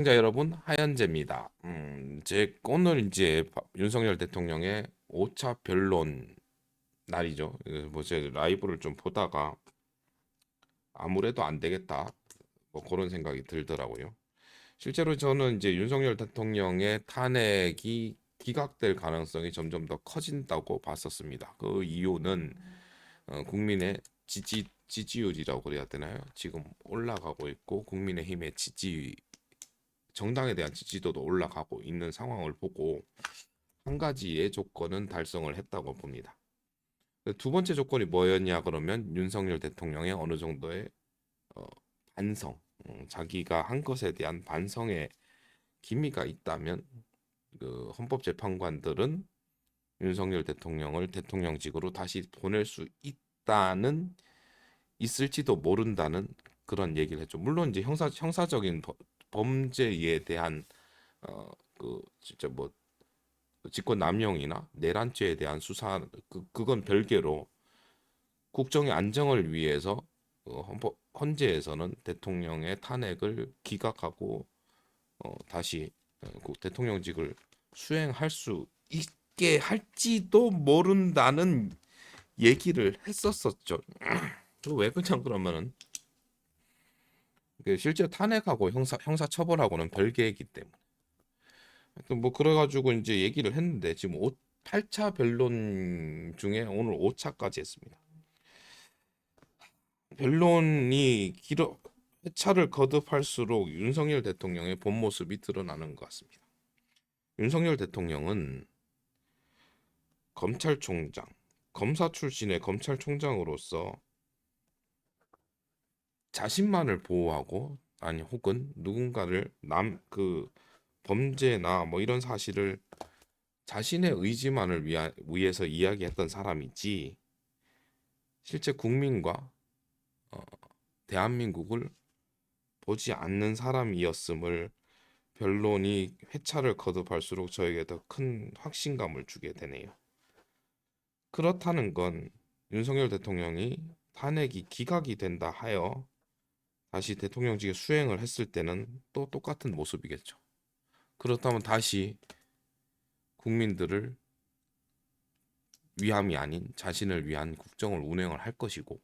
시청자 여러분, 하현재입니다. 오늘 이제 윤석열 대통령의 5차 변론 날이죠. 제 라이브를 좀 보다가 아무래도 안 되겠다, 뭐 그런 생각이 들더라고요. 실제로 저는 이제 윤석열 대통령의 탄핵이 기각될 가능성이 점점 더 커진다고 봤었습니다. 그 이유는 국민의 지지율이라고 그래야 되나요? 지금 올라가고 있고 국민의힘의 정당에 대한 지지도도 올라가고 있는 상황을 보고 한 가지의 조건은 달성을 했다고 봅니다. 두 번째 조건이 뭐였냐 그러면 윤석열 대통령의 어느 정도의 어, 반성, 자기가 한 것에 대한 반성의 기미가 있다면 그 헌법재판관들은 윤석열 대통령을 대통령직으로 다시 보낼 수 있다는 있을지도 모른다는 그런 얘기를 했죠. 물론 이제 형사적인 범죄에 대한 진짜 뭐 직권 남용이나 내란죄에 대한 수사 그건 별개로 국정의 안정을 위해서 헌재에서는 대통령의 탄핵을 기각하고 다시 대통령직을 수행할 수 있게 할지도 모른다는 얘기를 했었었죠. 왜 그냥 그러면은 실제 탄핵하고 형사 처벌하고는 별개이기 때문에. 하여튼 뭐 그래가지고 이제 얘기를 했는데 지금 8차 변론 중에 오늘 5차까지 했습니다. 변론이 회차를 거듭할수록 윤석열 대통령의 본 모습이 드러나는 것 같습니다. 윤석열 대통령은 검찰총장, 검사 출신의 검찰총장으로서 자신만을 보호하고 아니 혹은 누군가를 범죄나 뭐 이런 사실을 자신의 의지만을 위해서 이야기했던 사람이지 실제 국민과 어, 대한민국을 보지 않는 사람이었음을 변론이 회차를 거듭할수록 저에게 더 큰 확신감을 주게 되네요. 그렇다는 건 윤석열 대통령이 탄핵이 기각이 된다 하여 다시 대통령직에 수행을 했을 때는 또 똑같은 모습이겠죠. 그렇다면 다시 국민들을 위함이 아닌 자신을 위한 국정을 운영을 할 것이고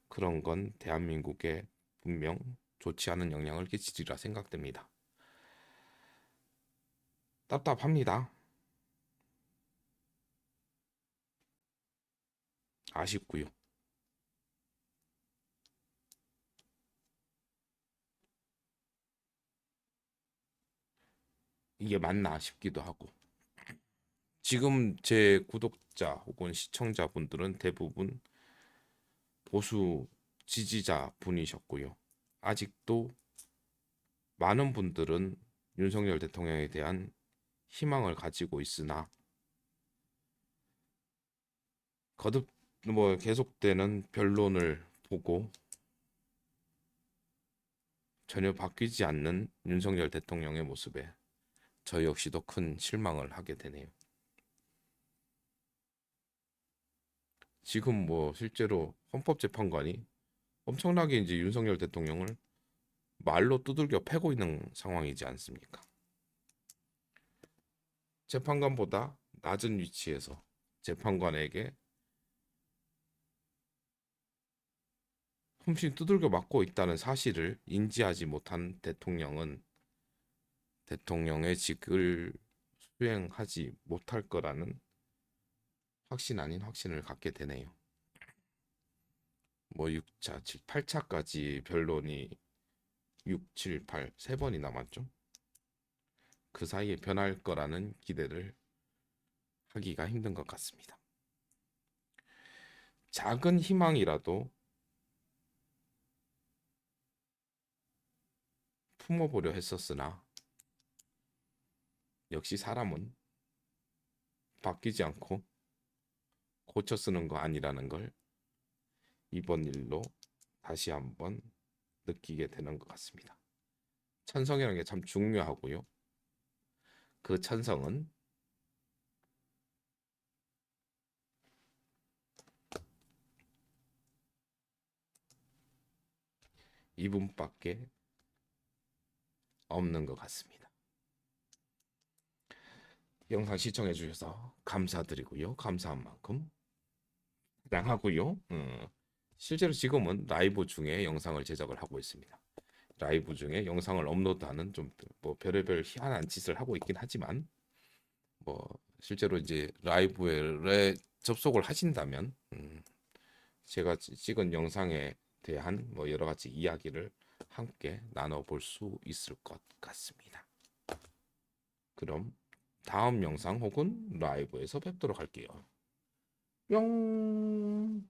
그런 건 대한민국에 분명 좋지 않은 영향을 끼치리라 생각됩니다. 답답합니다. 아쉽고요. 이게 맞나 싶기도 하고. 지금 제 구독자 혹은 시청자분들은 대부분 보수 지지자 분이셨고요. 아직도 많은 분들은 윤석열 대통령에 대한 희망을 가지고 있으나 거듭 뭐 계속되는 변론을 보고 전혀 바뀌지 않는 윤석열 대통령의 모습에 저 역시도 큰 실망을 하게 되네요. 지금 뭐 실제로 헌법재판관이 엄청나게 이제 윤석열 대통령을 말로 두들겨 패고 있는 상황이지 않습니까? 재판관보다 낮은 위치에서 재판관에게 흠씬 두들겨 맞고 있다는 사실을 인지하지 못한 대통령은 대통령의 직을 수행하지 못할 거라는 확신 아닌 확신을 갖게 되네요. 뭐 6차, 7, 8차까지 변론이 6, 7, 8 세 번이 남았죠. 그 사이에 변할 거라는 기대를 하기가 힘든 것 같습니다. 작은 희망이라도 품어보려 했었으나 역시 사람은 바뀌지 않고 고쳐 쓰는 거 아니라는 걸 이번 일로 다시 한번 느끼게 되는 것 같습니다. 찬성이라는 게 참 중요하고요. 그 찬성은 이분밖에 없는 것 같습니다. 영상 시청해 주셔서 감사드리고요. 감사한 만큼 사랑하고요. 실제로 지금은 라이브 중에 영상을 제작을 하고 있습니다. 라이브 중에 영상을 업로드하는 좀 뭐 별의별 희한한 짓을 하고 있긴 하지만 뭐 실제로 이제 라이브에 접속을 하신다면 제가 찍은 영상에 대한 뭐 여러 가지 이야기를 함께 나눠볼 수 있을 것 같습니다. 그럼 다음 영상 혹은 라이브에서 뵙도록 할게요. 뿅.